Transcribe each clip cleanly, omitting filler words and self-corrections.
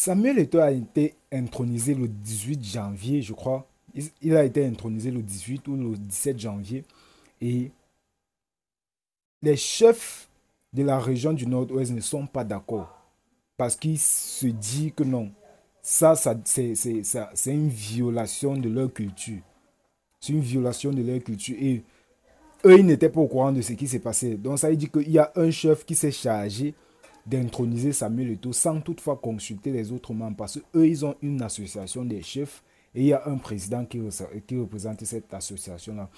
Samuel Eto'o a été intronisé le 18 janvier, je crois. Il a été intronisé le 18 ou le 17 janvier. Et les chefs de la région du Nord-Ouest ne sont pas d'accord. Parce qu'ils se disent que non, c'est une violation de leur culture. C'est une violation de leur culture. Et eux, ils n'étaient pas au courant de ce qui s'est passé. Donc ça veut dire qu'il y a un chef qui s'est chargé d'introniser Samuel Eto'o sans toutefois consulter les autres membres. Parce qu'eux, ils ont une association des chefs et il y a un président qui représente cette association-là.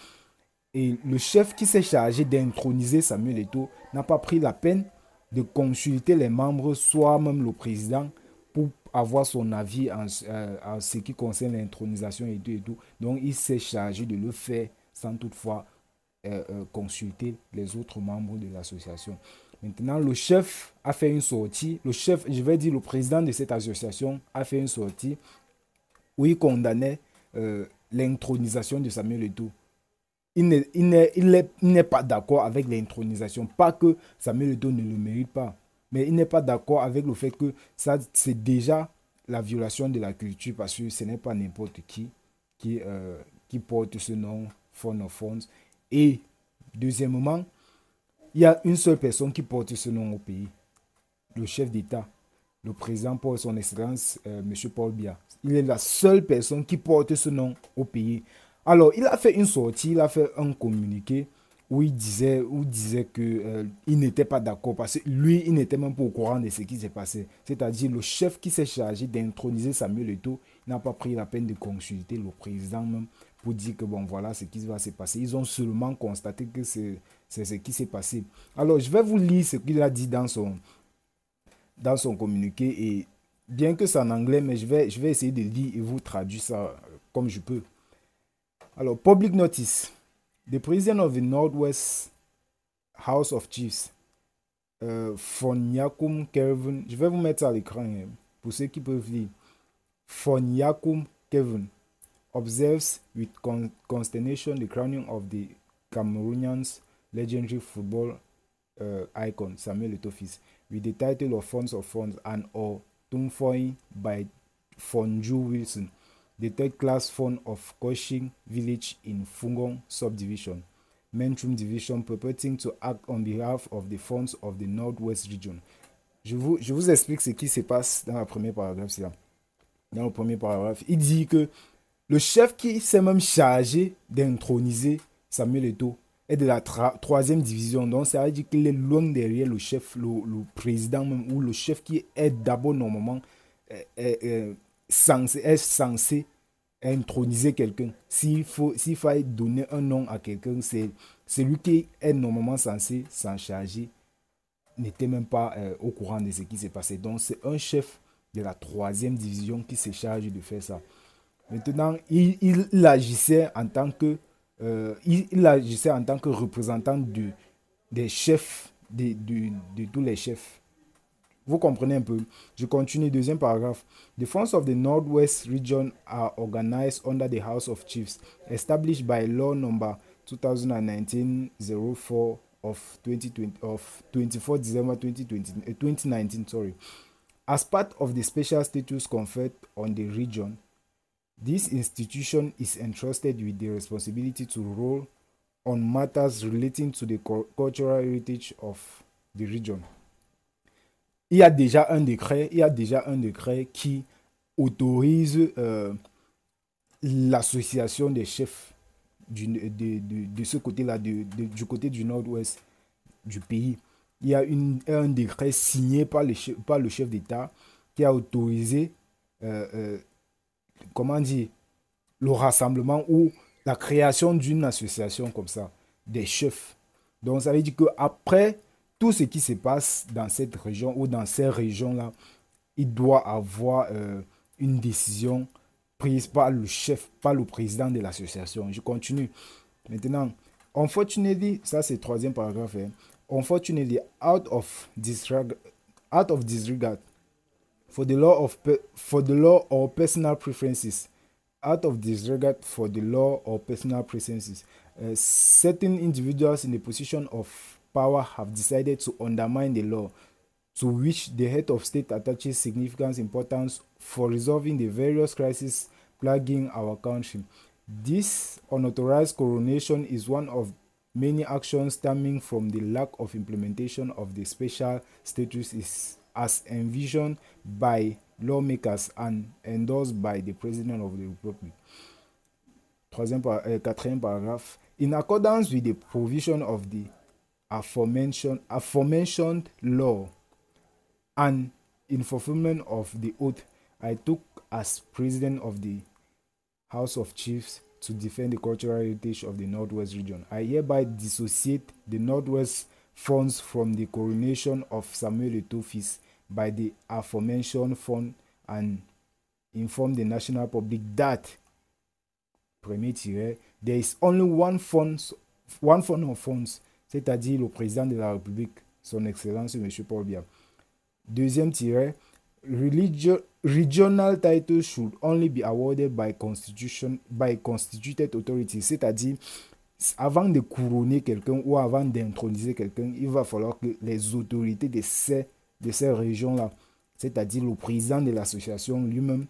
Et le chef qui s'est chargé d'introniser Samuel Eto'o n'a pas pris la peine de consulter les membres, soit même le président, pour avoir son avis en ce qui concerne l'intronisation et tout et tout. Donc il s'est chargé de le faire sans toutefois consulter les autres membres de l'association. Maintenant, le chef a fait une sortie. Le chef, je vais dire le président de cette association, a fait une sortie où il condamnait l'intronisation de Samuel Eto'o. Il n'est pas d'accord avec l'intronisation. Pas que Samuel Eto'o ne le mérite pas, mais il n'est pas d'accord avec le fait que ça, c'est déjà la violation de la culture parce que ce n'est pas n'importe qui porte ce nom, Fon of Fons. Et deuxièmement, il y a une seule personne qui porte ce nom au pays, le chef d'État, le président pour son excellence, M. Paul Biya. Il est la seule personne qui porte ce nom au pays. Alors, il a fait une sortie, il a fait un communiqué où il disait que il n'était pas d'accord parce que lui, il n'était même pas au courant de ce qui s'est passé. C'est-à-dire, le chef qui s'est chargé d'introniser Samuel Eto'o n'a pas pris la peine de consulter le président même pour dire que bon, voilà ce qui va se passer. Ils ont seulement constaté que c'est ce qui s'est passé. Alors, je vais vous lire ce qu'il a dit dans son communiqué et bien que c'est en anglais, mais je vais essayer de lire et vous traduire ça comme je peux. Alors, public notice. The president of the Northwest House of Chiefs, Fonyakum Kevin, je vais vous mettre ça à l'écran pour ceux qui peuvent lire. Fonyakum Kevin observes with consternation the crowning of the Cameroonian's legendary football icon Samuel Eto'o with the title of Fonds of Fonds and or Tumfoing by Fonju Wilson, the third-class fund of Koshing village in Fungong subdivision, Mentrum division, purporting to act on behalf of the funds of the Northwest region. Je vous explique ce qui se passe dans le premier paragraphe. Dans le premier paragraphe, il dit que le chef qui s'est même chargé d'introniser Samuel Eto'o est de la troisième division. Donc, ça veut dire qu'il est loin derrière le chef, le président même, ou le chef qui est d'abord normalement est censé introniser quelqu'un. S'il faut donner un nom à quelqu'un, c'est celui qui est normalement censé s'en charger n'était même pas au courant de ce qui s'est passé. Donc, c'est un chef de la troisième division qui se charge de faire ça. Maintenant, il agissait en tant que représentant des chefs, de tous les chefs. Vous comprenez un peu. Je continue, deuxième paragraphe. The funds of the Northwest region are organized under the House of Chiefs, established by Law Number 2019-04 of 24 December 2019. Sorry. As part of the special status conferred on the region, this institution is entrusted with the responsibility to rule on matters relating to the cultural heritage of the region. Il y a déjà un décret qui autorise l'association des chefs de ce côté-là, du côté du nord-ouest du pays. Il y a un décret signé par le chef d'État qui a autorisé, comment dire, le rassemblement ou la création d'une association comme ça, des chefs. Donc ça veut dire qu'après tout ce qui se passe dans cette région ou dans ces régions-là, il doit avoir une décision prise par le chef, par le président de l'association. Je continue. Maintenant, unfortunately, ça c'est le troisième paragraphe. Unfortunately, out of disregard for the law or personal preferences, certain individuals in a position of power have decided to undermine the law to which the head of state attaches significant importance for resolving the various crises plaguing our country. This unauthorized coronation is one of many actions stemming from the lack of implementation of the special status as envisioned by lawmakers and endorsed by the President of the Republic. Quatrième paragraphe. In accordance with the provision of the aforementioned law and in fulfillment of the oath I took as President of the House of Chiefs to defend the cultural heritage of the Northwest region, I hereby dissociate the Northwest funds from the coronation of Samuel Eto'o feast by the aforementioned fund and inform the national public that, premier tiret, there is only one fund of funds, c'est-à-dire le président de la République, son Excellence M. Paul Biya. Deuxième tiret, regional titles should only be awarded by constituted authorities, c'est-à-dire avant de couronner quelqu'un ou avant d'introniser quelqu'un, il va falloir que les autorités de ces régions-là, c'est-à-dire le président de l'association lui-même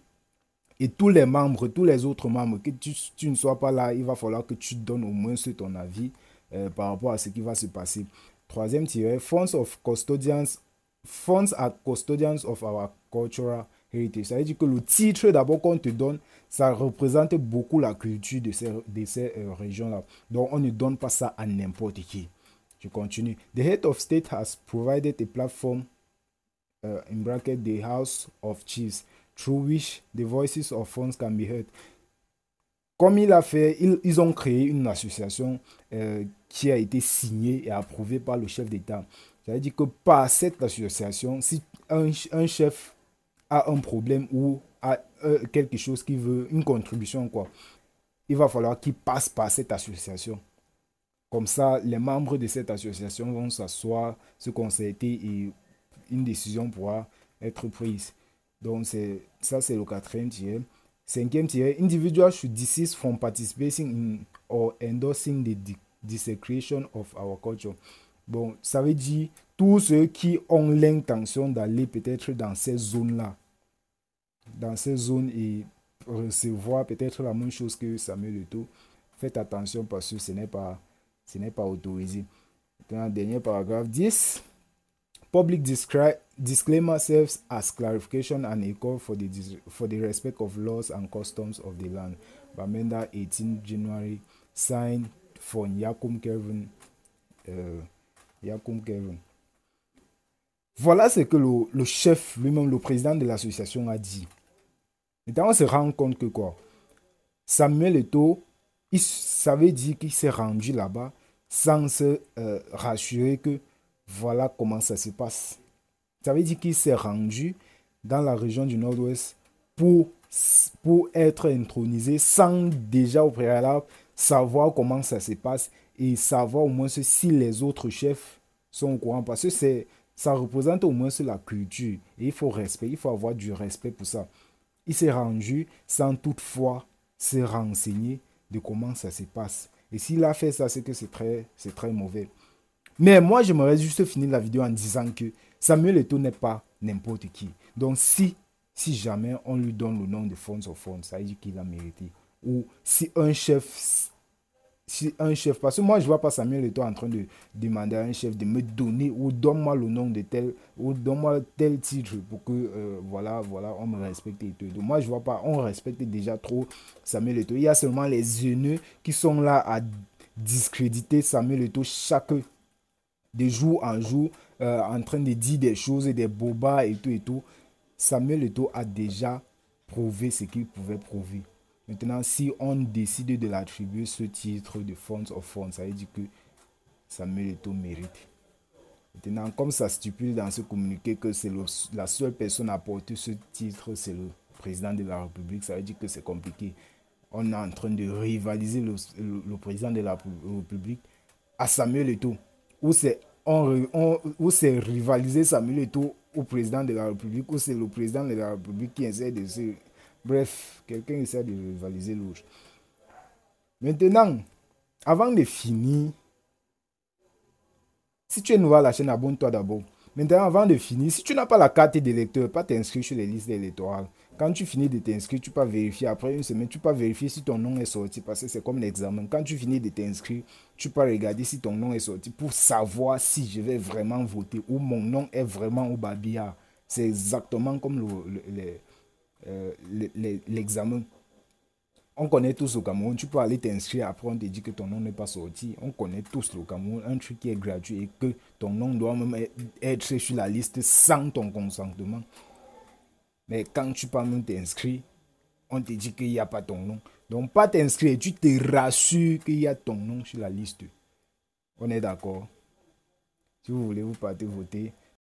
et tous les membres, tous les autres membres, que tu ne sois pas là, il va falloir que tu donnes au moins ton avis par rapport à ce qui va se passer. Troisième tiret, funds are custodians of our cultural heritage. Ça veut dire que le titre d'abord qu'on te donne, ça représente beaucoup la culture de ces régions-là. Donc on ne donne pas ça à n'importe qui. Je continue. The head of state has provided a platform, in bracket, the House of Chiefs, through which the voices of funds can be heard. Comme il a fait, ils ont créé une association qui a été signée et approuvée par le chef d'État. Ça veut dire que par cette association, si un chef a un problème ou a quelque chose qui veut, une contribution, quoi, il va falloir qu'il passe par cette association. Comme ça, les membres de cette association vont s'asseoir, se concerter et une décision pourra être prise. Donc, ça, c'est le quatrième tiret. Cinquième tiret, individuals should desist from participating in or endorsing the desecration of our culture. Bon, ça veut dire tous ceux qui ont l'intention d'aller peut-être dans ces zones-là, dans ces zones et recevoir peut-être la même chose que Samuel Eto'o, faites attention parce que ce n'est pas autorisé. Maintenant, dernier paragraphe 10. Public disclaimer serves as clarification and a call for the respect of laws and customs of the land. Bamenda, 18 January, signed for Yakum Kevin. Voilà ce que le chef lui-même, le président de l'association, a dit. Maintenant, on se rend compte que quoi? Samuel Eto'o, ça veut dire qu'il s'est rendu là-bas sans se rassurer que voilà comment ça se passe. Ça veut dire qu'il s'est rendu dans la région du Nord-Ouest pour être intronisé sans déjà au préalable savoir comment ça se passe et savoir au moins si les autres chefs sont au courant. Parce que ça représente au moins la culture. Et il faut avoir du respect pour ça. Il s'est rendu sans toutefois se renseigner de comment ça se passe. Et s'il a fait ça, c'est que c'est très mauvais. Mais moi, j'aimerais juste finir la vidéo en disant que Samuel Eto'o n'est pas n'importe qui. Donc, si jamais on lui donne le nom de Fonds of Funds, ça veut dire qu'il a mérité. Ou si un chef, parce que moi, je ne vois pas Samuel Eto'o en train de demander à un chef de me donner ou donne-moi le nom de tel, ou donne-moi tel titre pour que, voilà, on me respecte et tout. Donc, moi, je ne vois pas, on respecte déjà trop Samuel Eto'o. Il y a seulement les haineux qui sont là à discréditer Samuel Eto'o de jour en jour, en train de dire des choses et des bobas et tout. Samuel Eto'o a déjà prouvé ce qu'il pouvait prouver. Maintenant, si on décide de l'attribuer ce titre de Fonds of Funds, ça veut dire que Samuel Eto'o mérite. Maintenant, comme ça stipule dans ce communiqué que c'est la seule personne à porter ce titre, c'est le président de la République, ça veut dire que c'est compliqué. On est en train de rivaliser le président de la République à Samuel Eto'o. Ou c'est rivaliser Samuel Eto'o au président de la République, ou c'est le président de la République qui essaie de se... Bref, quelqu'un essaie de rivaliser l'autre. Maintenant, avant de finir, si tu es nouveau à la chaîne, abonne-toi d'abord. Maintenant, avant de finir, si tu n'as pas la carte d'électeur, pas t'inscrire sur les listes électorales. Quand tu finis de t'inscrire, tu peux vérifier après une semaine, tu peux vérifier si ton nom est sorti parce que c'est comme l'examen. Quand tu finis de t'inscrire, tu peux regarder si ton nom est sorti pour savoir si je vais vraiment voter ou mon nom est vraiment au Babia. C'est exactement comme l'examen. On connaît tous au Cameroun, tu peux aller t'inscrire, après on te dit que ton nom n'est pas sorti. On connaît tous le Cameroun, un truc qui est gratuit et que ton nom doit même être sur la liste sans ton consentement. Mais quand tu peux même t'inscrire, on te dit qu'il n'y a pas ton nom. Donc pas t'inscrire, tu te rassures qu'il y a ton nom sur la liste. On est d'accord. Si vous voulez, vous partez voter.